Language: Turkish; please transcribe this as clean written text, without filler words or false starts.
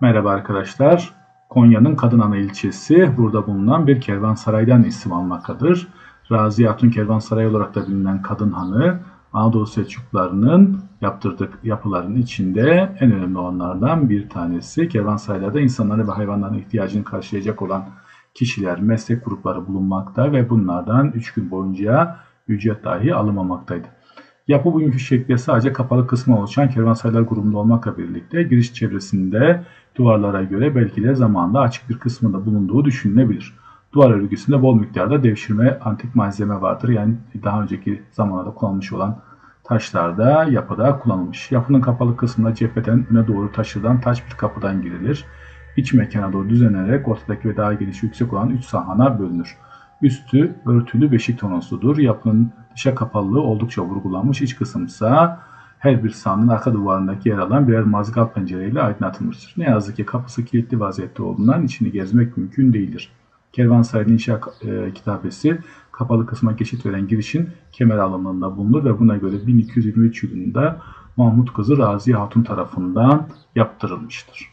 Merhaba arkadaşlar. Konya'nın Kadınanı ilçesi burada bulunan bir kervansaraydan isim almaktadır. Raziye Hatun Kervansarayı olarak da bilinen Kadın Hanı, Anadolu Selçuklularının yaptırdığı yapıların içinde en önemli olanlardan bir tanesi. Kervansaraylarda insanların ve hayvanların ihtiyacını karşılayacak olan kişiler, meslek grupları bulunmakta ve bunlardan 3 gün boyunca ücret dahi alınmamaktaydı. Yapı bugünkü şekli sadece kapalı kısmı oluşan kervansaraylar grubunda olmakla birlikte giriş çevresinde duvarlara göre belki de zamanında açık bir kısmında bulunduğu düşünülebilir. Duvar örgüsünde bol miktarda devşirme antik malzeme vardır. Yani daha önceki zamanlarda kullanılmış olan taşlarda yapıda kullanılmış. Yapının kapalı kısmında cepheden öne doğru taşıdan taş bir kapıdan girilir. İç mekana doğru düzenlenerek ortadaki ve daha geniş yüksek olan 3 sahana bölünür. Üstü örtülü beşik tonosudur. Yapının dışa kapalılığı oldukça vurgulanmış. İç kısım ise her bir sahanın arka duvarındaki yer alan birer mazgal pencereyle aydınlatılmıştır. Ne yazık ki kapısı kilitli vaziyette olduğundan içini gezmek mümkün değildir. Kervansaray'ın inşa kitabesi kapalı kısma geçit veren girişin kemer alımında bulunur ve buna göre 1223 yılında Mahmut kızı Raziye Hatun tarafından yaptırılmıştır.